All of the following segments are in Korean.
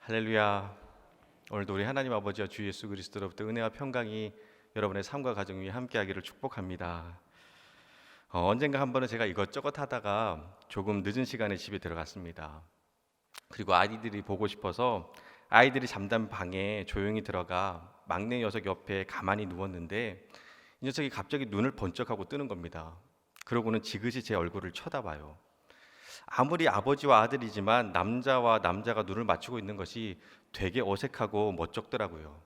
할렐루야. 오늘도 우리 하나님 아버지와 주 예수 그리스도로부터 은혜와 평강이 여러분의 삶과 가정 위에 함께하기를 축복합니다. 언젠가 한 번은 제가 이것저것 하다가 조금 늦은 시간에 집에 들어갔습니다. 그리고 아이들이 보고 싶어서 아이들이 잠든 방에 조용히 들어가 막내 녀석 옆에 가만히 누웠는데 이 녀석이 갑자기 눈을 번쩍하고 뜨는 겁니다. 그러고는 지그시 제 얼굴을 쳐다봐요. 아무리 아버지와 아들이지만 남자와 남자가 눈을 맞추고 있는 것이 되게 어색하고 멋쩍더라고요.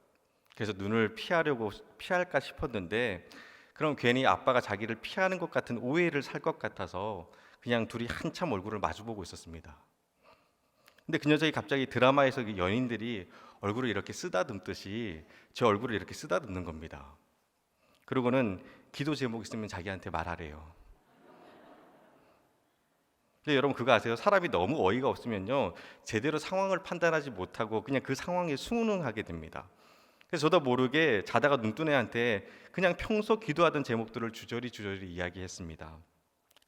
그래서 눈을 피할까 싶었는데 그럼 괜히 아빠가 자기를 피하는 것 같은 오해를 살 것 같아서 그냥 둘이 한참 얼굴을 마주보고 있었습니다. 근데 그 녀석이 갑자기 드라마에서 그 연인들이 얼굴을 이렇게 쓰다듬듯이 제 얼굴을 이렇게 쓰다듬는 겁니다. 그러고는 기도 제목 있으면 자기한테 말하래요. 근데 여러분 그거 아세요? 사람이 너무 어이가 없으면요 제대로 상황을 판단하지 못하고 그냥 그 상황에 순응하게 됩니다. 그래서 저도 모르게 자다가 눈 뜬 애한테 그냥 평소 기도하던 제목들을 주저리 이야기했습니다.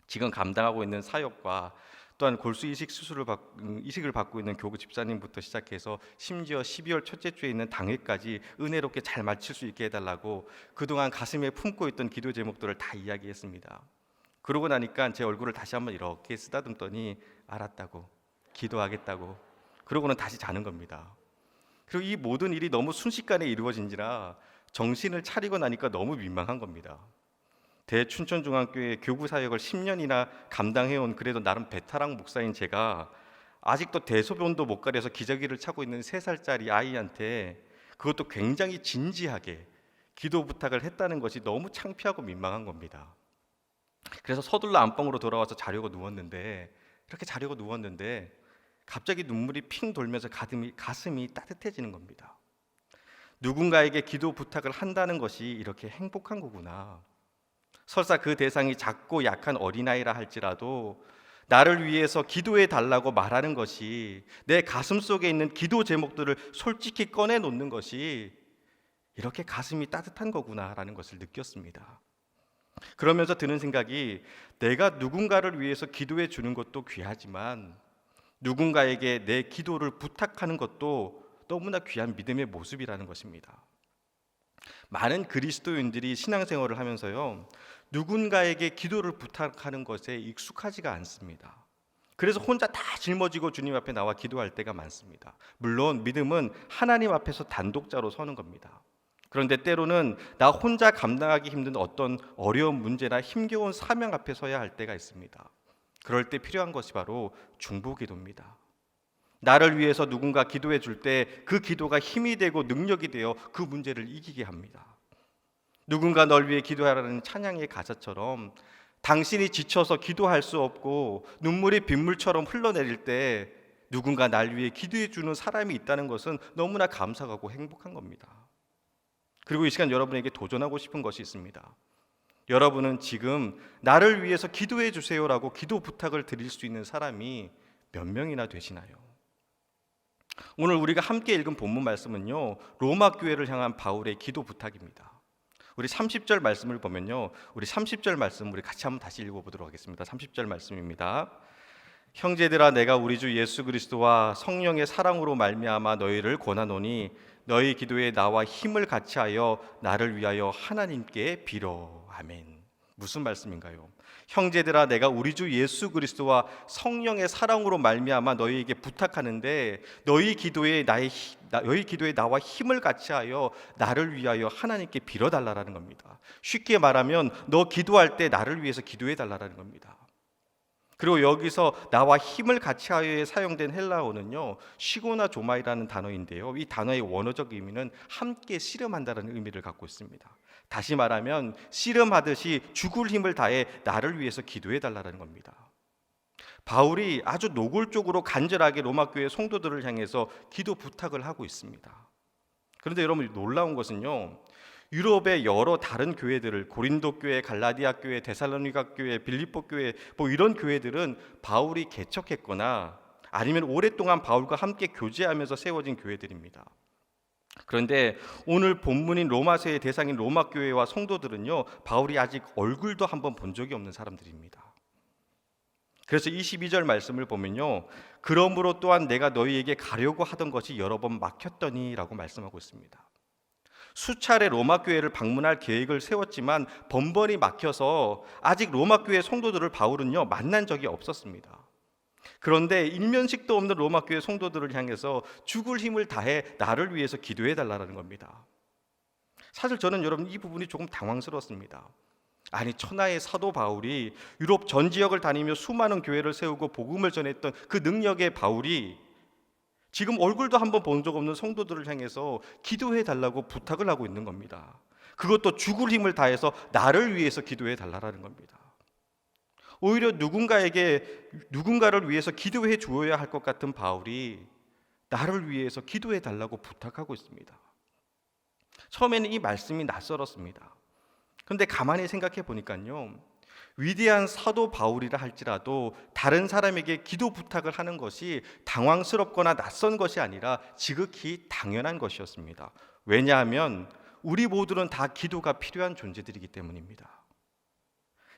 지금 감당하고 있는 사역과 또한 골수 이식을 받고 있는 교구 집사님부터 시작해서 심지어 12월 첫째 주에 있는 당회까지 은혜롭게 잘 마칠 수 있게 해달라고 그동안 가슴에 품고 있던 기도 제목들을 다 이야기했습니다. 그러고 나니까 제 얼굴을 다시 한번 이렇게 쓰다듬더니 알았다고, 기도하겠다고, 그러고는 다시 자는 겁니다. 그리고 이 모든 일이 너무 순식간에 이루어진지라 정신을 차리고 나니까 너무 민망한 겁니다. 대춘천중앙교회 교구 사역을 10년이나 감당해온 그래도 나름 베테랑 목사인 제가 아직도 대소변도 못 가려서 기저귀를 차고 있는 3살짜리 아이한테 그것도 굉장히 진지하게 기도 부탁을 했다는 것이 너무 창피하고 민망한 겁니다. 그래서 서둘러 안방으로 돌아와서 자려고 누웠는데 갑자기 눈물이 핑 돌면서 가슴이 따뜻해지는 겁니다. 누군가에게 기도 부탁을 한다는 것이 이렇게 행복한 거구나. 설사 그 대상이 작고 약한 어린아이라 할지라도 나를 위해서 기도해 달라고 말하는 것이, 내 가슴 속에 있는 기도 제목들을 솔직히 꺼내 놓는 것이 이렇게 가슴이 따뜻한 거구나라는 것을 느꼈습니다. 그러면서 드는 생각이, 내가 누군가를 위해서 기도해 주는 것도 귀하지만 누군가에게 내 기도를 부탁하는 것도 너무나 귀한 믿음의 모습이라는 것입니다. 많은 그리스도인들이 신앙생활을 하면서요 누군가에게 기도를 부탁하는 것에 익숙하지가 않습니다. 그래서 혼자 다 짊어지고 주님 앞에 나와 기도할 때가 많습니다. 물론 믿음은 하나님 앞에서 단독자로 서는 겁니다. 그런데 때로는 나 혼자 감당하기 힘든 어떤 어려운 문제나 힘겨운 사명 앞에 서야 할 때가 있습니다. 그럴 때 필요한 것이 바로 중보기도입니다. 나를 위해서 누군가 기도해 줄 때 그 기도가 힘이 되고 능력이 되어 그 문제를 이기게 합니다. 누군가 널 위해 기도하라는 찬양의 가사처럼 당신이 지쳐서 기도할 수 없고 눈물이 빗물처럼 흘러내릴 때 누군가 날 위해 기도해 주는 사람이 있다는 것은 너무나 감사하고 행복한 겁니다. 그리고 이 시간 여러분에게 도전하고 싶은 것이 있습니다. 여러분은 지금 나를 위해서 기도해 주세요라고 기도 부탁을 드릴 수 있는 사람이 몇 명이나 되시나요? 오늘 우리가 함께 읽은 본문 말씀은요 로마 교회를 향한 바울의 기도 부탁입니다. 우리 30절 말씀을 보면요 우리 30절 말씀 우리 같이 한번 다시 읽어보도록 하겠습니다. 30절 말씀입니다. 형제들아, 내가 우리 주 예수 그리스도와 성령의 사랑으로 말미암아 너희를 권하노니 너희 기도에 나와 힘을 같이하여 나를 위하여 하나님께 빌어. 아멘. 무슨 말씀인가요? 형제들아, 내가 우리 주 예수 그리스도와 성령의 사랑으로 말미암아 너희에게 부탁하는데 너희 기도에 나와 힘을 같이하여 나를 위하여 하나님께 빌어달라는 겁니다. 쉽게 말하면 너 기도할 때 나를 위해서 기도해 달라는 겁니다. 그리고 여기서 나와 힘을 같이하여에 사용된 헬라어는요 시고나 조마이라는 단어인데요, 이 단어의 원어적 의미는 함께 씨름한다는 의미를 갖고 있습니다. 다시 말하면 씨름하듯이 죽을 힘을 다해 나를 위해서 기도해 달라는 겁니다. 바울이 아주 노골적으로 간절하게 로마 교회 성도들을 향해서 기도 부탁을 하고 있습니다. 그런데 여러분 놀라운 것은요 유럽의 여러 다른 교회들을, 고린도 교회, 갈라디아 교회, 데살로니가 교회, 빌립보 교회 이런 교회들은 바울이 개척했거나 아니면 오랫동안 바울과 함께 교제하면서 세워진 교회들입니다. 그런데 오늘 본문인 로마서의 대상인 로마 교회와 성도들은요 바울이 아직 얼굴도 한번 본 적이 없는 사람들입니다. 그래서 22절 말씀을 보면요, 그러므로 또한 내가 너희에게 가려고 하던 것이 여러 번 막혔더니라고 말씀하고 있습니다. 수차례 로마 교회를 방문할 계획을 세웠지만 번번이 막혀서 아직 로마 교회 성도들을 바울은요 만난 적이 없었습니다. 그런데 일면식도 없는 로마 교회 성도들을 향해서 죽을 힘을 다해 나를 위해서 기도해 달라는 겁니다. 사실 저는 여러분 이 부분이 조금 당황스럽습니다. 아니, 천하의 사도 바울이 유럽 전 지역을 다니며 수많은 교회를 세우고 복음을 전했던 그 능력의 바울이 지금 얼굴도 한번 본 적 없는 성도들을 향해서 기도해 달라고 부탁을 하고 있는 겁니다. 그것도 죽을 힘을 다해서 나를 위해서 기도해 달라는 겁니다. 오히려 누군가를 위해서 기도해 주어야 할 것 같은 바울이 나를 위해서 기도해 달라고 부탁하고 있습니다. 처음에는 이 말씀이 낯설었습니다. 그런데 가만히 생각해 보니까요, 위대한 사도 바울이라 할지라도 다른 사람에게 기도 부탁을 하는 것이 당황스럽거나 낯선 것이 아니라 지극히 당연한 것이었습니다. 왜냐하면 우리 모두는 다 기도가 필요한 존재들이기 때문입니다.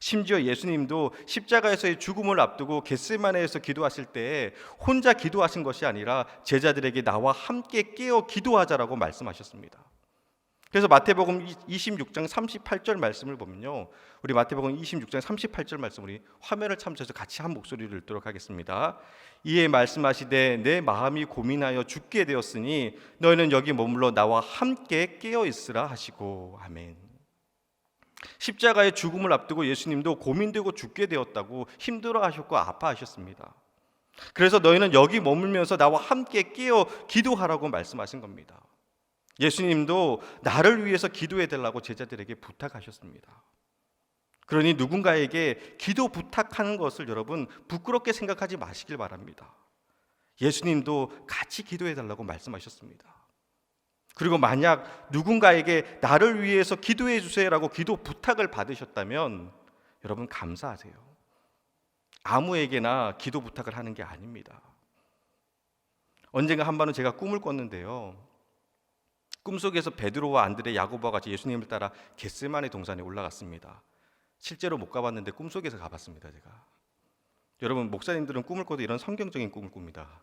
심지어 예수님도 십자가에서의 죽음을 앞두고 겟세마네에서 기도하실 때 혼자 기도하신 것이 아니라 제자들에게 나와 함께 깨어 기도하자라고 말씀하셨습니다. 그래서 마태복음 26장 38절 말씀을 보면요, 우리 마태복음 26장 38절 말씀 우리 화면을 참조해서 같이 한 목소리를 읽도록 하겠습니다. 이에 말씀하시되 내 마음이 고민하여 죽게 되었으니 너희는 여기 머물러 나와 함께 깨어 있으라 하시고. 아멘. 십자가의 죽음을 앞두고 예수님도 고민되고 죽게 되었다고 힘들어하셨고 아파하셨습니다. 그래서 너희는 여기 머물면서 나와 함께 깨어 기도하라고 말씀하신 겁니다. 예수님도 나를 위해서 기도해 달라고 제자들에게 부탁하셨습니다. 그러니 누군가에게 기도 부탁하는 것을 여러분 부끄럽게 생각하지 마시길 바랍니다. 예수님도 같이 기도해 달라고 말씀하셨습니다. 그리고 만약 누군가에게 나를 위해서 기도해 주세요라고 기도 부탁을 받으셨다면 여러분 감사하세요. 아무에게나 기도 부탁을 하는 게 아닙니다. 언젠가 한 번은 제가 꿈을 꿨는데요, 꿈속에서 베드로와 안드레, 야고보와 같이 예수님을 따라 겟세마네 동산에 올라갔습니다. 실제로 못 가봤는데 꿈속에서 가봤습니다. 제가. 여러분, 목사님들은 꿈을 꿔도 이런 성경적인 꿈을 꿉니다.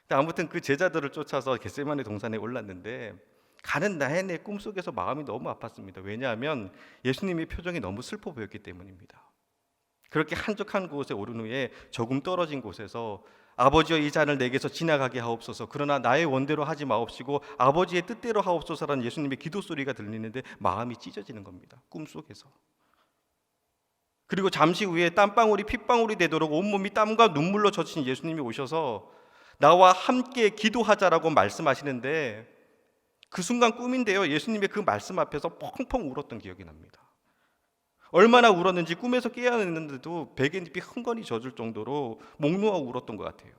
아무튼 그 제자들을 쫓아서 겟세마네 동산에 올랐는데 가는 내내 꿈속에서 마음이 너무 아팠습니다. 왜냐하면 예수님의 표정이 너무 슬퍼 보였기 때문입니다. 그렇게 한적한 곳에 오른 후에 조금 떨어진 곳에서 아버지여 이 잔을 내게서 지나가게 하옵소서, 그러나 나의 원대로 하지 마옵시고 아버지의 뜻대로 하옵소서라는 예수님의 기도 소리가 들리는데 마음이 찢어지는 겁니다. 꿈속에서. 그리고 잠시 후에 땀방울이 핏방울이 되도록 온몸이 땀과 눈물로 젖힌 예수님이 오셔서 나와 함께 기도하자라고 말씀하시는데 그 순간 꿈인데요, 예수님의 그 말씀 앞에서 펑펑 울었던 기억이 납니다. 얼마나 울었는지 꿈에서 깨어났는데도 베갯잎이 흥건히 젖을 정도로 목 놓아 울었던 것 같아요.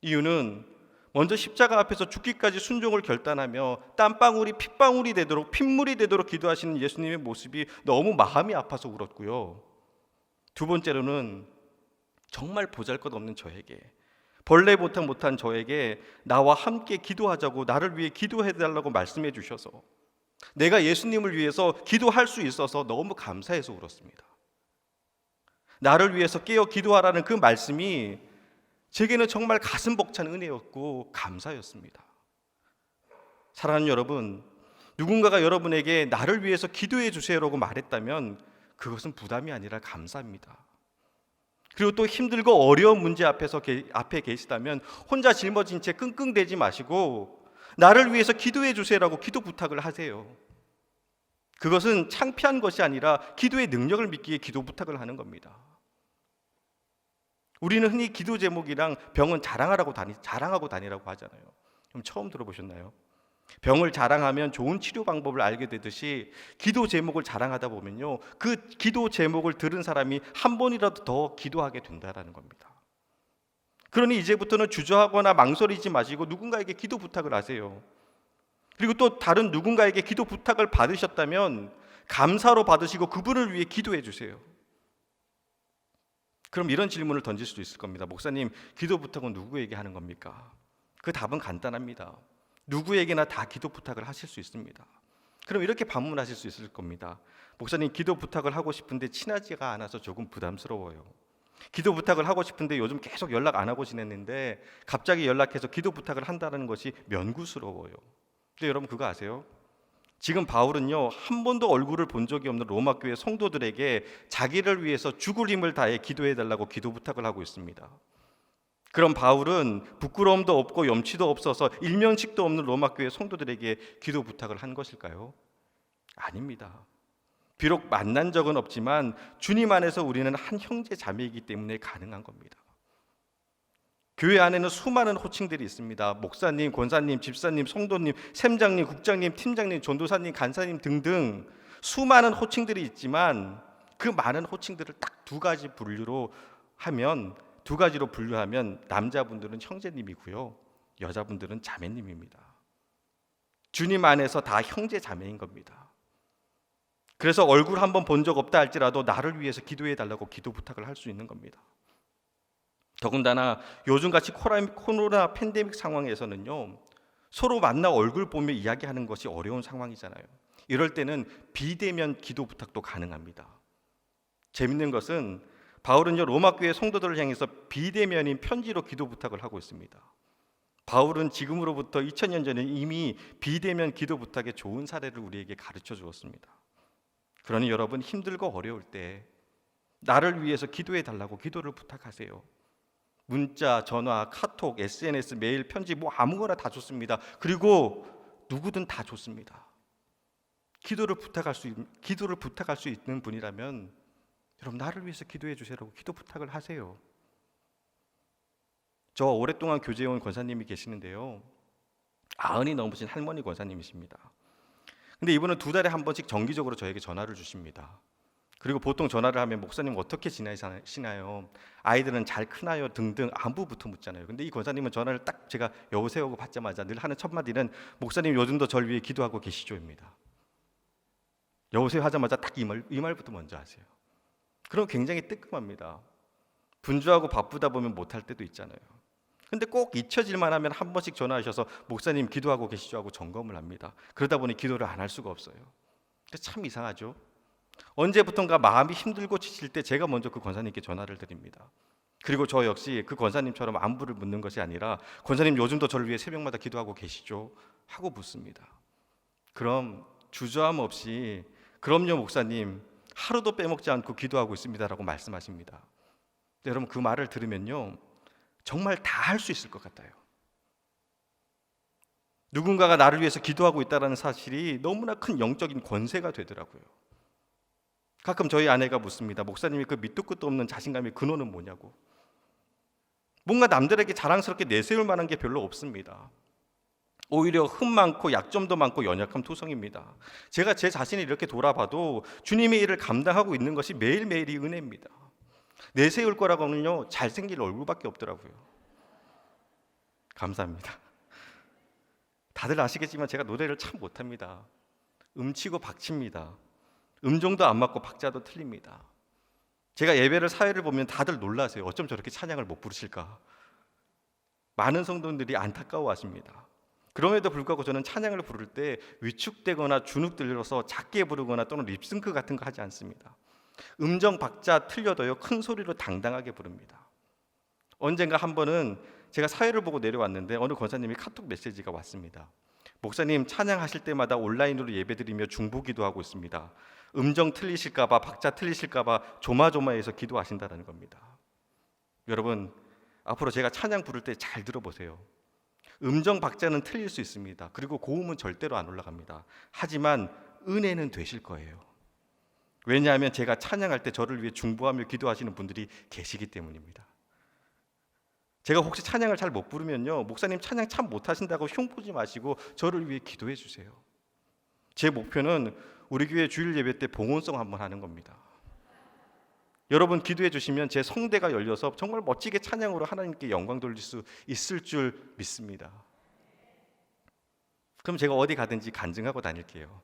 이유는 먼저 십자가 앞에서 죽기까지 순종을 결단하며 땀방울이 핏방울이 되도록 핏물이 되도록 기도하시는 예수님의 모습이 너무 마음이 아파서 울었고요. 두 번째로는 정말 보잘것없는 저에게, 벌레보다 못한 저에게 나와 함께 기도하자고 나를 위해 기도해달라고 말씀해 주셔서 내가 예수님을 위해서 기도할 수 있어서 너무 감사해서 울었습니다. 나를 위해서 깨어 기도하라는 그 말씀이 제게는 정말 가슴 벅찬 은혜였고 감사였습니다. 사랑하는 여러분, 누군가가 여러분에게 나를 위해서 기도해 주세요라고 말했다면 그것은 부담이 아니라 감사입니다. 그리고 또 힘들고 어려운 문제 앞에 계시다면 혼자 짊어진 채 끙끙대지 마시고 나를 위해서 기도해 주세요라고 기도 부탁을 하세요. 그것은 창피한 것이 아니라 기도의 능력을 믿기에 기도 부탁을 하는 겁니다. 우리는 흔히 기도 제목이랑 병은 자랑하고 다니라고 하잖아요. 그럼 처음 들어보셨나요? 병을 자랑하면 좋은 치료 방법을 알게 되듯이 기도 제목을 자랑하다 보면요, 그 기도 제목을 들은 사람이 한 번이라도 더 기도하게 된다는 겁니다. 그러니 이제부터는 주저하거나 망설이지 마시고 누군가에게 기도 부탁을 하세요. 그리고 또 다른 누군가에게 기도 부탁을 받으셨다면 감사로 받으시고 그분을 위해 기도해 주세요. 그럼 이런 질문을 던질 수도 있을 겁니다. 목사님, 기도 부탁은 누구에게 하는 겁니까? 그 답은 간단합니다. 누구에게나 다 기도 부탁을 하실 수 있습니다. 그럼 이렇게 반문하실 수 있을 겁니다. 목사님, 기도 부탁을 하고 싶은데 친하지가 않아서 조금 부담스러워요. 기도 부탁을 하고 싶은데 요즘 계속 연락 안 하고 지냈는데 갑자기 연락해서 기도 부탁을 한다는 것이 면구스러워요. 근데 여러분 그거 아세요? 지금 바울은요, 한 번도 얼굴을 본 적이 없는 로마 교회 성도들에게 자기를 위해서 죽을 힘을 다해 기도해 달라고 기도 부탁을 하고 있습니다. 그럼 바울은 부끄러움도 없고 염치도 없어서 일면식도 없는 로마 교회 성도들에게 기도 부탁을 한 것일까요? 아닙니다. 비록 만난 적은 없지만 주님 안에서 우리는 한 형제 자매이기 때문에 가능한 겁니다. 교회 안에는 수많은 호칭들이 있습니다. 목사님, 권사님, 집사님, 성도님, 샘장님, 국장님, 팀장님, 전도사님, 간사님 등등 수많은 호칭들이 있지만 그 많은 호칭들을 딱 두 가지로 분류하면 남자분들은 형제님이고요, 여자분들은 자매님입니다. 주님 안에서 다 형제 자매인 겁니다. 그래서 얼굴 한번 본 적 없다 할지라도 나를 위해서 기도해 달라고 기도 부탁을 할 수 있는 겁니다. 더군다나 요즘같이 코로나 팬데믹 상황에서는요, 서로 만나 얼굴 보며 이야기하는 것이 어려운 상황이잖아요. 이럴 때는 비대면 기도 부탁도 가능합니다. 재밌는 것은 바울은요, 로마 교회 성도들을 향해서 비대면인 편지로 기도 부탁을 하고 있습니다. 바울은 지금으로부터 2000년 전에 이미 비대면 기도 부탁의 좋은 사례를 우리에게 가르쳐 주었습니다. 그러니 여러분, 힘들고 어려울 때 나를 위해서 기도해 달라고 기도를 부탁하세요. 문자, 전화, 카톡, SNS, 메일, 편지 뭐 아무거나 다 좋습니다. 그리고 누구든 다 좋습니다. 기도를 부탁할 수 있는 분이라면 여러분, 나를 위해서 기도해 주세요라고 기도 부탁을 하세요. 저 오랫동안 교제해 온 권사님이 계시는데요, 90이 넘으신 할머니 권사님이십니다. 근데 이분은 2달에 한 번씩 정기적으로 저에게 전화를 주십니다. 그리고 보통 전화를 하면 목사님 어떻게 지내시나요? 아이들은 잘 크나요? 등등 안부부터 묻잖아요. 근데 이 권사님은 전화를 딱 제가 여보세요 하고 받자마자 늘 하는 첫 마디는 목사님 요즘도 절 위해 기도하고 계시죠입니다. 여보세요 하자마자 딱 이 말부터 먼저 하세요. 그럼 굉장히 뜨끔합니다. 분주하고 바쁘다 보면 못할 때도 있잖아요. 근데 꼭 잊혀질만 하면 한 번씩 전화하셔서 목사님 기도하고 계시죠 하고 점검을 합니다. 그러다 보니 기도를 안 할 수가 없어요. 참 이상하죠. 언제부턴가 마음이 힘들고 지칠 때 제가 먼저 그 권사님께 전화를 드립니다. 그리고 저 역시 그 권사님처럼 안부를 묻는 것이 아니라 권사님 요즘도 저를 위해 새벽마다 기도하고 계시죠? 하고 묻습니다. 그럼 주저함 없이 그럼요 목사님, 하루도 빼먹지 않고 기도하고 있습니다라고 말씀하십니다. 여러분, 그 말을 들으면요, 정말 다 할 수 있을 것 같아요. 누군가가 나를 위해서 기도하고 있다는 사실이 너무나 큰 영적인 권세가 되더라고요. 가끔 저희 아내가 묻습니다. 목사님이 그 밑도 끝도 없는 자신감의 근원은 뭐냐고. 뭔가 남들에게 자랑스럽게 내세울 만한 게 별로 없습니다. 오히려 흠 많고 약점도 많고 연약함 투성입니다. 제가 제 자신을 이렇게 돌아봐도 주님의 일을 감당하고 있는 것이 매일매일이 은혜입니다. 내세울 거라고는요, 잘생긴 얼굴밖에 없더라고요. 감사합니다. 다들 아시겠지만 제가 노래를 참 못합니다. 음치고 박칩니다. 음정도 안 맞고 박자도 틀립니다. 제가 예배를 사회를 보면 다들 놀라세요. 어쩜 저렇게 찬양을 못 부르실까. 많은 성도들이 안타까워하십니다. 그럼에도 불구하고 저는 찬양을 부를 때 위축되거나 주눅 들려서 작게 부르거나 또는 립싱크 같은 거 하지 않습니다. 음정 박자 틀려도요, 큰 소리로 당당하게 부릅니다. 언젠가 한 번은 제가 사회를 보고 내려왔는데 어느 권사님이 카톡 메시지가 왔습니다. 목사님, 찬양하실 때마다 온라인으로 예배드리며 중보기도하고 있습니다. 음정 틀리실까봐, 박자 틀리실까봐 조마조마해서 기도하신다는 겁니다. 여러분, 앞으로 제가 찬양 부를 때 잘 들어보세요. 음정 박자는 틀릴 수 있습니다. 그리고 고음은 절대로 안 올라갑니다. 하지만 은혜는 되실 거예요. 왜냐하면 제가 찬양할 때 저를 위해 중보하며 기도하시는 분들이 계시기 때문입니다. 제가 혹시 찬양을 잘 못 부르면요, 목사님 찬양 참 못하신다고 흉보지 마시고 저를 위해 기도해 주세요. 제 목표는 우리 교회 주일 예배 때 봉헌송 한번 하는 겁니다. 여러분 기도해 주시면 제 성대가 열려서 정말 멋지게 찬양으로 하나님께 영광 돌릴 수 있을 줄 믿습니다. 그럼 제가 어디 가든지 간증하고 다닐게요.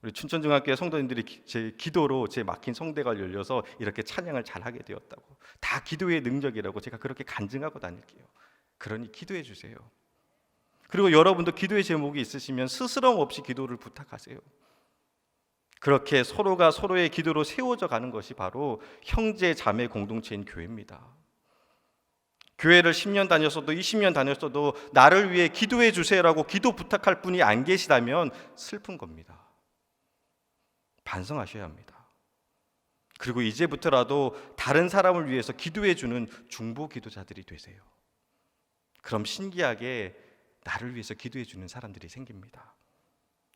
우리 춘천중학교 성도님들이 제 기도로 제 막힌 성대가 열려서 이렇게 찬양을 잘하게 되었다고, 다 기도의 능력이라고 제가 그렇게 간증하고 다닐게요. 그러니 기도해 주세요. 그리고 여러분도 기도의 제목이 있으시면 스스럼 없이 기도를 부탁하세요. 그렇게 서로가 서로의 기도로 세워져 가는 것이 바로 형제 자매 공동체인 교회입니다. 교회를 10년 다녔어도 20년 다녔어도 나를 위해 기도해 주세요라고 기도 부탁할 분이 안 계시다면 슬픈 겁니다. 반성하셔야 합니다. 그리고 이제부터라도 다른 사람을 위해서 기도해 주는 중보 기도자들이 되세요. 그럼 신기하게 나를 위해서 기도해 주는 사람들이 생깁니다.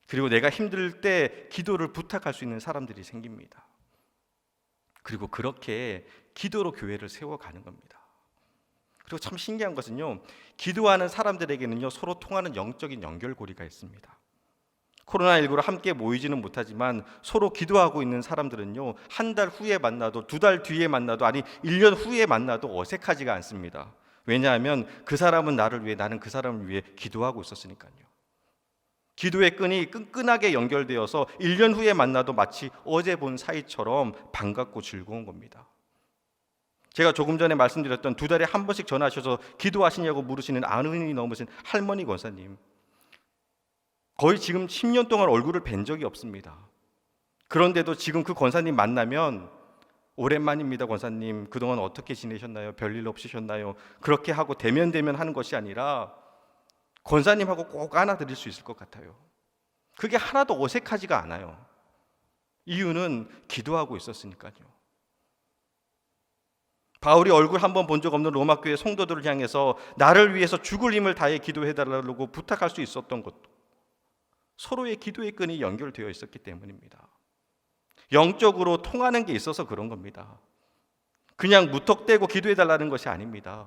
그리고 내가 힘들 때 기도를 부탁할 수 있는 사람들이 생깁니다. 그리고 그렇게 기도로 교회를 세워가는 겁니다. 그리고 참 신기한 것은요, 기도하는 사람들에게는요 서로 통하는 영적인 연결고리가 있습니다. 코로나19로 함께 모이지는 못하지만 서로 기도하고 있는 사람들은요, 한 달 후에 만나도, 두 달 뒤에 만나도, 아니 1년 후에 만나도 어색하지가 않습니다. 왜냐하면 그 사람은 나를 위해, 나는 그 사람을 위해 기도하고 있었으니까요. 기도의 끈이 끈끈하게 연결되어서 1년 후에 만나도 마치 어제 본 사이처럼 반갑고 즐거운 겁니다. 제가 조금 전에 말씀드렸던 2달에 한 번씩 전화하셔서 기도하시냐고 물으시는 안흔이 넘으신 할머니 권사님, 거의 지금 10년 동안 얼굴을 뵌 적이 없습니다. 그런데도 지금 그 권사님 만나면 오랜만입니다 권사님, 그동안 어떻게 지내셨나요? 별일 없으셨나요? 그렇게 하고 대면 하는 것이 아니라 권사님하고 꼭 안아드릴 수 있을 것 같아요. 그게 하나도 어색하지가 않아요. 이유는 기도하고 있었으니까요. 바울이 얼굴 한 번 본 적 없는 로마 교회 성도들을 향해서 나를 위해서 죽을 힘을 다해 기도해달라고 부탁할 수 있었던 것도 서로의 기도의 끈이 연결되어 있었기 때문입니다. 영적으로 통하는 게 있어서 그런 겁니다. 그냥 무턱대고 기도해달라는 것이 아닙니다.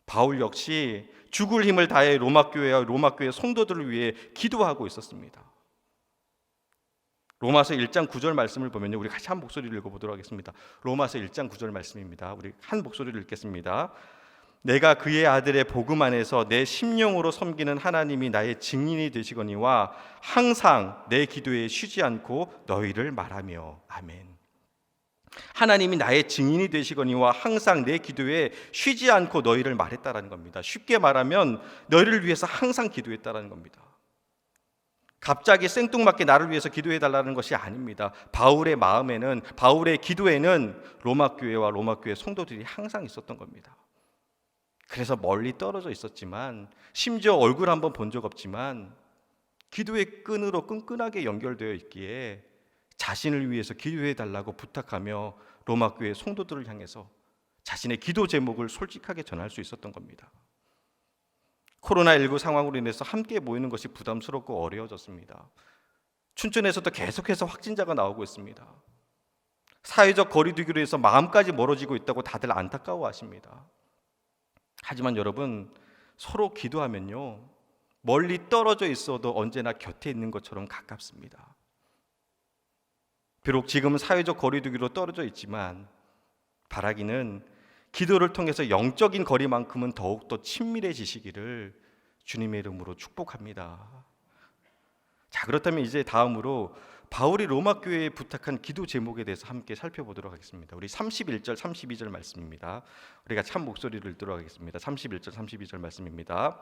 바울 역시 죽을 힘을 다해 로마 교회와 로마 교회 성도들을 위해 기도하고 있었습니다. 로마서 1장 9절 말씀을 보면요, 우리 같이 한 목소리를 읽어보도록 하겠습니다. 로마서 1장 9절 말씀입니다. 우리 한 목소리를 읽겠습니다. 내가 그의 아들의 복음 안에서 내 심령으로 섬기는 하나님이 나의 증인이 되시거니와 항상 내 기도에 쉬지 않고 너희를 말하며. 아멘. 하나님이 나의 증인이 되시거니와 항상 내 기도에 쉬지 않고 너희를 말했다라는 겁니다. 쉽게 말하면 너희를 위해서 항상 기도했다라는 겁니다. 갑자기 생뚱맞게 나를 위해서 기도해달라는 것이 아닙니다. 바울의 마음에는, 바울의 기도에는 로마 교회와 로마 교회 성도들이 항상 있었던 겁니다. 그래서 멀리 떨어져 있었지만, 심지어 얼굴 한번 본 적 없지만 기도의 끈으로 끈끈하게 연결되어 있기에 자신을 위해서 기도해달라고 부탁하며 로마 교회 성도들을 향해서 자신의 기도 제목을 솔직하게 전할 수 있었던 겁니다. 코로나19 상황으로 인해서 함께 모이는 것이 부담스럽고 어려워졌습니다. 춘천에서도 계속해서 확진자가 나오고 있습니다. 사회적 거리두기로 해서 마음까지 멀어지고 있다고 다들 안타까워하십니다. 하지만 여러분, 서로 기도하면요, 멀리 떨어져 있어도 언제나 곁에 있는 것처럼 가깝습니다. 비록 지금은 사회적 거리두기로 떨어져 있지만 바라기는 기도를 통해서 영적인 거리만큼은 더욱더 친밀해지시기를 주님의 이름으로 축복합니다. 자, 그렇다면 이제 다음으로 바울이 로마 교회에 부탁한 기도 제목에 대해서 함께 살펴보도록 하겠습니다. 우리 31절 32절 말씀입니다. 우리가 참 목소리를 읽도록 하겠습니다. 31절 32절 말씀입니다.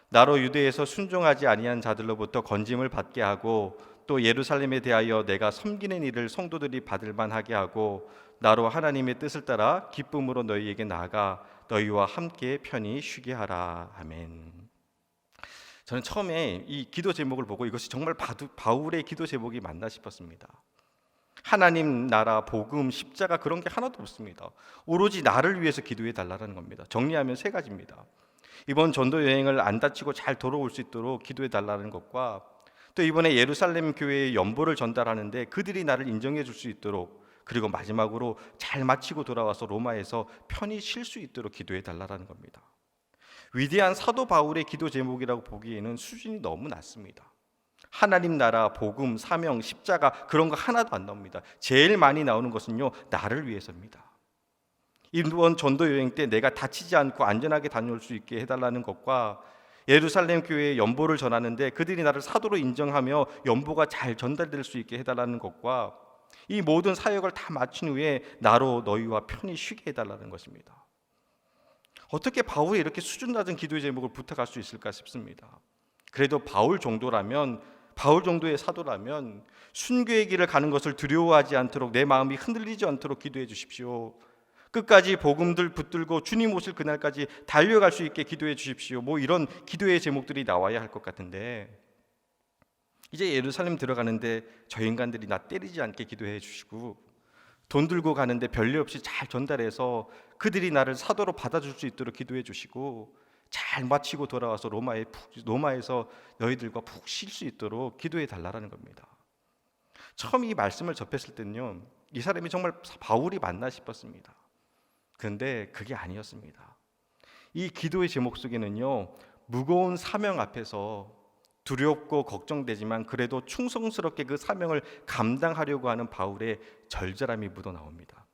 나로 유대에서 순종하지 아니한 자들로부터 건짐을 받게 하고 또 예루살렘에 대하여 내가 섬기는 일을 성도들이 받을 만하게 하고 나로 하나님의 뜻을 따라 기쁨으로 너희에게 나아가 너희와 함께 편히 쉬게 하라. 아멘. 저는 처음에 이 기도 제목을 보고 이것이 정말 바울의 기도 제목이 맞나 싶었습니다. 하나님 나라, 복음, 십자가 그런 게 하나도 없습니다. 오로지 나를 위해서 기도해 달라는 겁니다. 정리하면 3가지입니다. 이번 전도 여행을 안 다치고 잘 돌아올 수 있도록 기도해 달라는 것과 또 이번에 예루살렘 교회에 연보를 전달하는데 그들이 나를 인정해 줄 수 있도록, 그리고 마지막으로 잘 마치고 돌아와서 로마에서 편히 쉴 수 있도록 기도해 달라는 겁니다. 위대한 사도 바울의 기도 제목이라고 보기에는 수준이 너무 낮습니다. 하나님 나라, 복음, 사명, 십자가 그런 거 하나도 안 나옵니다. 제일 많이 나오는 것은요, 나를 위해서입니다. 이번 전도 여행 때 내가 다치지 않고 안전하게 다녀올 수 있게 해달라는 것과 예루살렘 교회에 연보를 전하는데 그들이 나를 사도로 인정하며 연보가 잘 전달될 수 있게 해달라는 것과 이 모든 사역을 다 마친 후에 나로 너희와 편히 쉬게 해달라는 것입니다. 어떻게 바울이 이렇게 수준 낮은 기도의 제목을 부탁할 수 있을까 싶습니다. 그래도 바울 정도라면 바울 정도의 사도라면 순교의 길을 가는 것을 두려워하지 않도록, 내 마음이 흔들리지 않도록 기도해 주십시오. 끝까지 복음들 붙들고 주님 오실 그날까지 달려갈 수 있게 기도해 주십시오. 뭐 이런 기도의 제목들이 나와야 할 것 같은데, 이제 예루살렘 들어가는데 저 인간들이 나 때리지 않게 기도해 주시고, 돈 들고 가는데 별일 없이 잘 전달해서 그들이 나를 사도로 받아줄 수 있도록 기도해 주시고, 잘 마치고 돌아와서 로마에서 너희들과 푹 쉴 수 있도록 기도해 달라는 겁니다. 처음 이 말씀을 접했을 때는요, 이 사람이 정말 바울이 맞나 싶었습니다. 그런데 그게 아니었습니다. 이 기도의 제목 속에는요, 무거운 사명 앞에서 두렵고 걱정되지만 그래도 충성스럽게 그 사명을 감당하려고 하는 바울의 절절함이 묻어 나옵니다.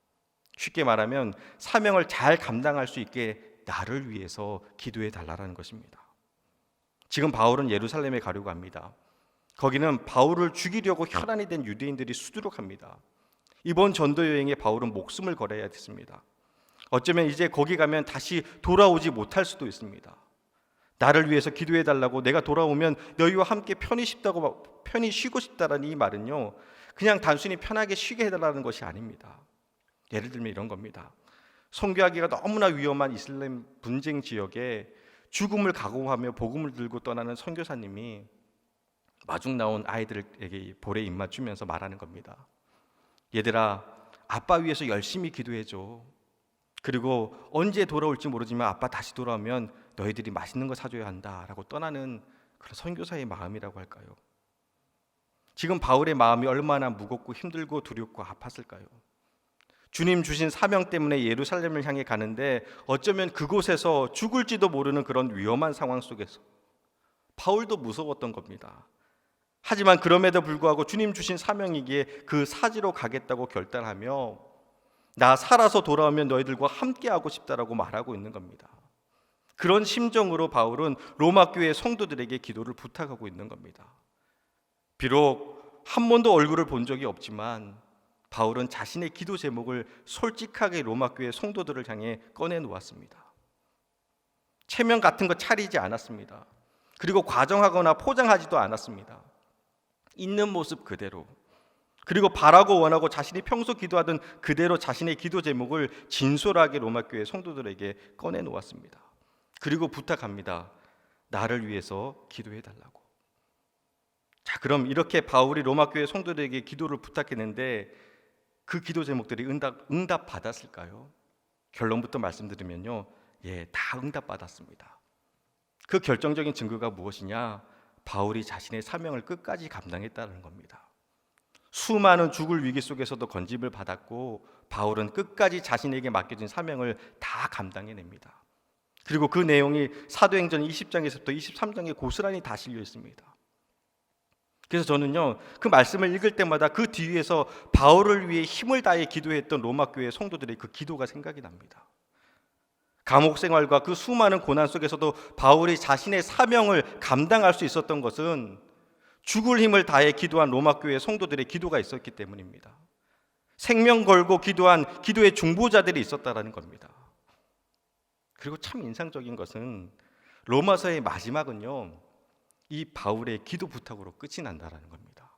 쉽게 말하면 사명을 잘 감당할 수 있게 나를 위해서 기도해 달라는 것입니다. 지금 바울은 예루살렘에 가려고 합니다. 거기는 바울을 죽이려고 혈안이 된 유대인들이 수두룩합니다. 이번 전도 여행에 바울은 목숨을 걸어야 됐습니다. 어쩌면 이제 거기 가면 다시 돌아오지 못할 수도 있습니다. 나를 위해서 기도해 달라고, 내가 돌아오면 너희와 함께 편히 쉬고 싶다라는 이 말은요, 그냥 단순히 편하게 쉬게 해달라는 것이 아닙니다. 예를 들면 이런 겁니다. 선교하기가 너무나 위험한 이슬람 분쟁 지역에 죽음을 각오하며 복음을 들고 떠나는 선교사님이 마중 나온 아이들에게 볼에 입맞추면서 말하는 겁니다. 얘들아, 아빠 위해서 열심히 기도해줘. 그리고 언제 돌아올지 모르지만 아빠 다시 돌아오면 너희들이 맛있는 거 사줘야 한다라고 떠나는 그런 선교사의 마음이라고 할까요? 지금 바울의 마음이 얼마나 무겁고 힘들고 두렵고 아팠을까요? 주님 주신 사명 때문에 예루살렘을 향해 가는데 어쩌면 그곳에서 죽을지도 모르는 그런 위험한 상황 속에서 바울도 무서웠던 겁니다. 하지만 그럼에도 불구하고 주님 주신 사명이기에 그 사지로 가겠다고 결단하며, 나 살아서 돌아오면 너희들과 함께하고 싶다라고 말하고 있는 겁니다. 그런 심정으로 바울은 로마 교회 성도들에게 기도를 부탁하고 있는 겁니다. 비록 한 번도 얼굴을 본 적이 없지만 바울은 자신의 기도 제목을 솔직하게 로마 교회 성도들을 향해 꺼내 놓았습니다. 체면 같은 거 차리지 않았습니다. 그리고 과정하거나 포장하지도 않았습니다. 있는 모습 그대로, 그리고 바라고 원하고 자신이 평소 기도하던 그대로 자신의 기도 제목을 진솔하게 로마 교회 성도들에게 꺼내 놓았습니다. 그리고 부탁합니다. 나를 위해서 기도해 달라고. 자, 그럼 이렇게 바울이 로마 교회 성도들에게 기도를 부탁했는데 그 기도 제목들이 응답 받았을까요? 결론부터 말씀드리면요, 다 응답 받았습니다. 그 결정적인 증거가 무엇이냐? 바울이 자신의 사명을 끝까지 감당했다는 겁니다. 수많은 죽을 위기 속에서도 건짐을 받았고 바울은 끝까지 자신에게 맡겨진 사명을 다 감당해냅니다. 그리고 그 내용이 사도행전 20장에서부터 23장에 고스란히 다 실려 있습니다. 그래서 저는요, 그 말씀을 읽을 때마다 그 뒤에서 바울을 위해 힘을 다해 기도했던 로마 교회 성도들의 그 기도가 생각이 납니다. 감옥 생활과 그 수많은 고난 속에서도 바울이 자신의 사명을 감당할 수 있었던 것은 죽을 힘을 다해 기도한 로마 교회 성도들의 기도가 있었기 때문입니다. 생명 걸고 기도한 기도의 중보자들이 있었다라는 겁니다. 그리고 참 인상적인 것은 로마서의 마지막은요, 이 바울의 기도 부탁으로 끝이 난다라는 겁니다.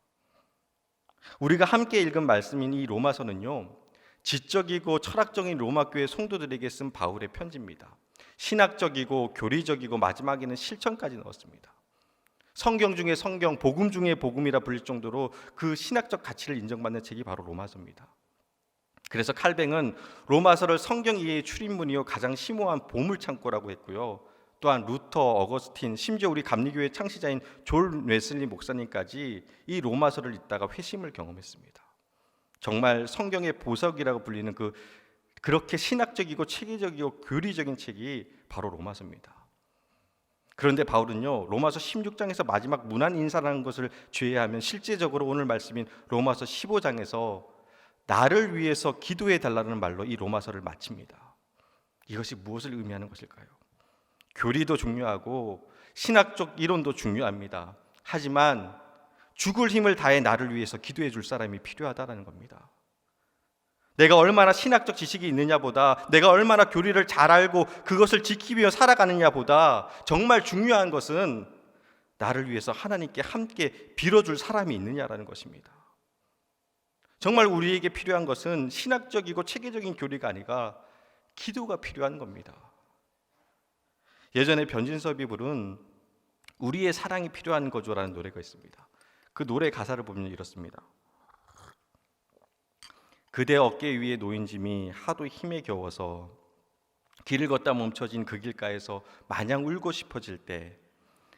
우리가 함께 읽은 말씀인 이 로마서는요, 지적이고 철학적인 로마 교회 성도들에게 쓴 바울의 편지입니다. 신학적이고 교리적이고 마지막에는 실천까지 넣었습니다. 성경 중에 성경, 복음 중에 복음이라 불릴 정도로 그 신학적 가치를 인정받는 책이 바로 로마서입니다. 그래서 칼뱅은 로마서를 성경 이해의 출입문이요 가장 심오한 보물창고라고 했고요. 또한 루터, 어거스틴, 심지어 우리 감리교회 창시자인 존 웨슬리 목사님까지 이 로마서를 읽다가 회심을 경험했습니다. 정말 성경의 보석이라고 불리는 그렇게 신학적이고 체계적이고 교리적인 책이 바로 로마서입니다. 그런데 바울은요, 로마서 16장에서 마지막 문안 인사라는 것을 제외하면 실제적으로 오늘 말씀인 로마서 15장에서 나를 위해서 기도해 달라는 말로 이 로마서를 마칩니다. 이것이 무엇을 의미하는 것일까요? 교리도 중요하고 신학적 이론도 중요합니다. 하지만 죽을 힘을 다해 나를 위해서 기도해 줄 사람이 필요하다는 겁니다. 내가 얼마나 신학적 지식이 있느냐보다, 내가 얼마나 교리를 잘 알고 그것을 지키며 살아가느냐보다 정말 중요한 것은 나를 위해서 하나님께 함께 빌어줄 사람이 있느냐라는 것입니다. 정말 우리에게 필요한 것은 신학적이고 체계적인 교리가 아니라 기도가 필요한 겁니다. 예전에 변진섭이 부른 우리의 사랑이 필요한 거죠라는 노래가 있습니다. 그 노래 가사를 보면 이렇습니다. 그대 어깨 위에 놓인 짐이 하도 힘에 겨워서 길을 걷다 멈춰진 그 길가에서 마냥 울고 싶어질 때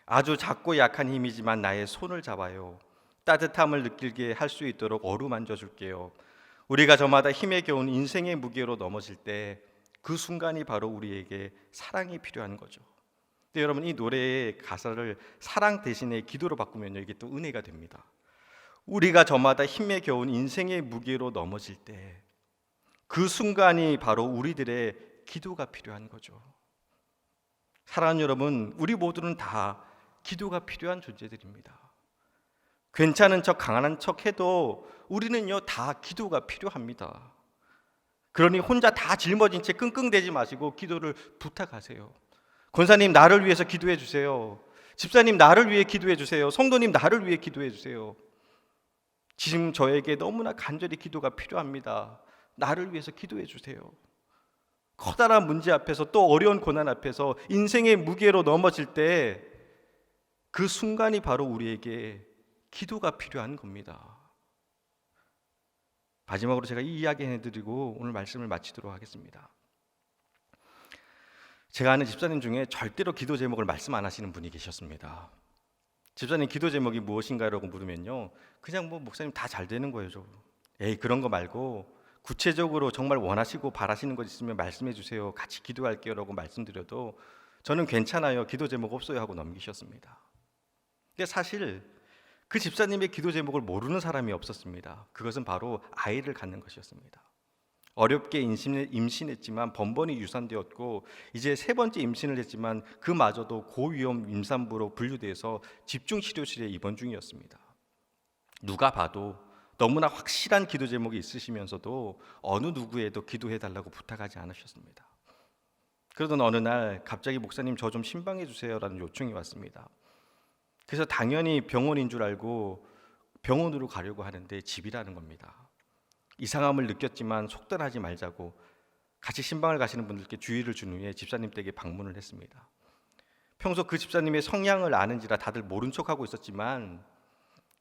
아주 작고 약한 힘이지만 나의 손을 잡아요. 따뜻함을 느끼게 할 수 있도록 어루만져 줄게요. 우리가 저마다 힘에 겨운 인생의 무게로 넘어질 때 그 순간이 바로 우리에게 사랑이 필요한 거죠. 근데 여러분, 이 노래의 가사를 사랑 대신에 기도로 바꾸면요, 이게 또 은혜가 됩니다. 우리가 저마다 힘에 겨운 인생의 무게로 넘어질 때 그 순간이 바로 우리들의 기도가 필요한 거죠. 사랑하는 여러분, 우리 모두는 다 기도가 필요한 존재들입니다. 괜찮은 척 강한 척 해도 우리는요 다 기도가 필요합니다. 그러니 혼자 다 짊어진 채 끙끙대지 마시고 기도를 부탁하세요. 권사님, 나를 위해서 기도해 주세요. 집사님, 나를 위해 기도해 주세요. 성도님, 나를 위해 기도해 주세요. 지금 저에게 너무나 간절히 기도가 필요합니다. 나를 위해서 기도해 주세요. 커다란 문제 앞에서, 또 어려운 고난 앞에서 인생의 무게로 넘어질 때 그 순간이 바로 우리에게 기도가 필요한 겁니다. 마지막으로 제가 이 이야기 해드리고 오늘 말씀을 마치도록 하겠습니다. 제가 아는 집사님 중에 절대로 기도 제목을 말씀 안 하시는 분이 계셨습니다. 집사님, 기도 제목이 무엇인가라고 물으면요, 그냥 목사님 다 잘 되는 거예요. 에이, 그런 거 말고 구체적으로 정말 원하시고 바라시는 것 있으면 말씀해 주세요. 같이 기도할게요 라고 말씀드려도 저는 괜찮아요, 기도 제목 없어요 하고 넘기셨습니다. 근데 사실 그 집사님의 기도 제목을 모르는 사람이 없었습니다. 그것은 바로 아이를 갖는 것이었습니다. 어렵게 임신했지만 번번이 유산되었고 이제 3번째 임신을 했지만 그마저도 고위험 임산부로 분류돼서 집중치료실에 입원 중이었습니다. 누가 봐도 너무나 확실한 기도 제목이 있으시면서도 어느 누구에도 기도해달라고 부탁하지 않으셨습니다. 그러던 어느 날 갑자기 목사님, 저 좀 신방해 주세요라는 요청이 왔습니다. 그래서 당연히 병원인 줄 알고 병원으로 가려고 하는데 집이라는 겁니다. 이상함을 느꼈지만 속단하지 말자고 같이 신방을 가시는 분들께 주의를 준 후에 집사님 댁에 방문을 했습니다. 평소 그 집사님의 성향을 아는지라 다들 모른 척하고 있었지만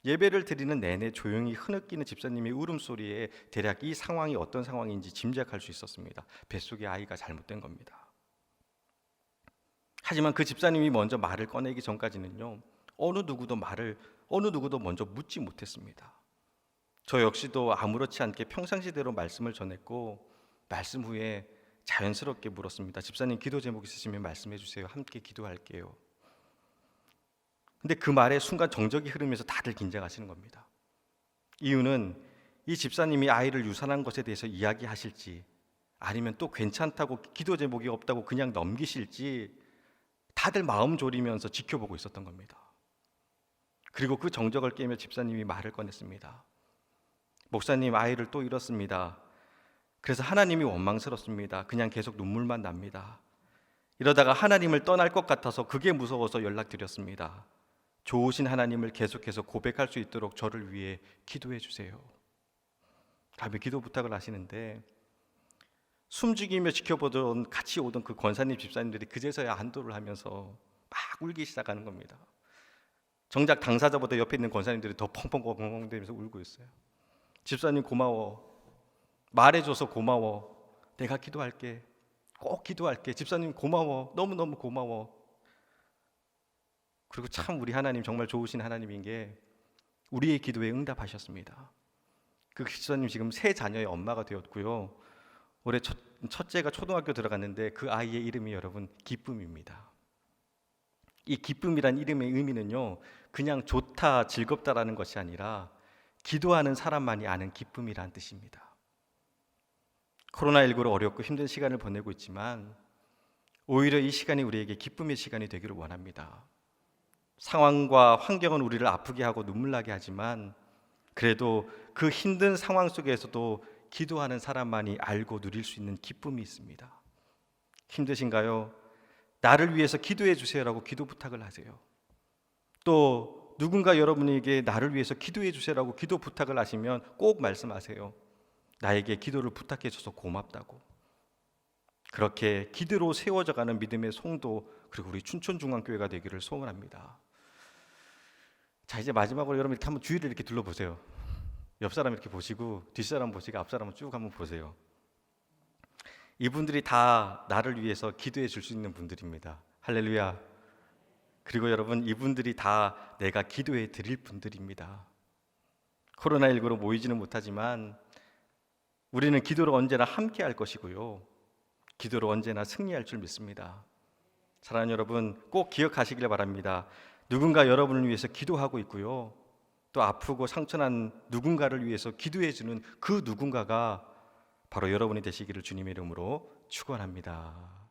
예배를 드리는 내내 조용히 흐느끼는 집사님의 울음소리에 대략 이 상황이 어떤 상황인지 짐작할 수 있었습니다. 뱃속에 아이가 잘못된 겁니다. 하지만 그 집사님이 먼저 말을 꺼내기 전까지는요, 어느 누구도 먼저 묻지 못했습니다. 저 역시도 아무렇지 않게 평상시대로 말씀을 전했고 말씀 후에 자연스럽게 물었습니다. 집사님, 기도 제목 있으시면 말씀해 주세요. 함께 기도할게요. 근데 그 말에 순간 정적이 흐르면서 다들 긴장하시는 겁니다. 이유는 이 집사님이 아이를 유산한 것에 대해서 이야기하실지 아니면 또 괜찮다고, 기도 제목이 없다고 그냥 넘기실지 다들 마음 졸이면서 지켜보고 있었던 겁니다. 그리고 그 정적을 깨며 집사님이 말을 꺼냈습니다. 목사님, 아이를 또 잃었습니다. 그래서 하나님이 원망스럽습니다. 그냥 계속 눈물만 납니다. 이러다가 하나님을 떠날 것 같아서 그게 무서워서 연락드렸습니다. 좋으신 하나님을 계속해서 고백할 수 있도록 저를 위해 기도해 주세요. 다음에 기도 부탁을 하시는데 숨죽이며 지켜보던, 같이 오던 그 권사님 집사님들이 그제서야 안도를 하면서 막 울기 시작하는 겁니다. 정작 당사자보다 옆에 있는 권사님들이 더 펑펑펑펑 되면서 울고 있어요. 집사님 고마워, 말해줘서 고마워, 내가 기도할게, 꼭 기도할게, 집사님 고마워, 너무너무 고마워. 그리고 참 우리 하나님 정말 좋으신 하나님인 게 우리의 기도에 응답하셨습니다. 그 집사님 지금 3자녀의 엄마가 되었고요, 올해 첫째가 초등학교 들어갔는데 그 아이의 이름이 여러분 기쁨입니다. 이 기쁨이란 이름의 의미는요, 그냥 좋다, 즐겁다라는 것이 아니라 기도하는 사람만이 아는 기쁨이란 뜻입니다. 코로나19로 어렵고 힘든 시간을 보내고 있지만 오히려 이 시간이 우리에게 기쁨의 시간이 되기를 원합니다. 상황과 환경은 우리를 아프게 하고 눈물나게 하지만 그래도 그 힘든 상황 속에서도 기도하는 사람만이 알고 누릴 수 있는 기쁨이 있습니다. 힘드신가요? 나를 위해서 기도해 주세요라고 기도 부탁을 하세요. 또 누군가 여러분에게 나를 위해서 기도해 주세요라고 기도 부탁을 하시면 꼭 말씀하세요. 나에게 기도를 부탁해 줘서 고맙다고. 그렇게 기도로 세워져가는 믿음의 성도, 그리고 우리 춘천중앙교회가 되기를 소원합니다. 자, 이제 마지막으로 여러분 이렇게 한번 주위를 이렇게 둘러보세요. 옆 사람 이렇게 보시고 뒷사람 보시고 앞 사람 쭉 한번 보세요. 이분들이 다 나를 위해서 기도해 줄 수 있는 분들입니다. 할렐루야. 그리고 여러분, 이분들이 다 내가 기도해 드릴 분들입니다. 코로나19로 모이지는 못하지만 우리는 기도로 언제나 함께 할 것이고요, 기도로 언제나 승리할 줄 믿습니다. 사랑하는 여러분, 꼭 기억하시길 바랍니다. 누군가 여러분을 위해서 기도하고 있고요, 또 아프고 상처난 누군가를 위해서 기도해 주는 그 누군가가 바로 여러분이 되시기를 주님의 이름으로 축원합니다.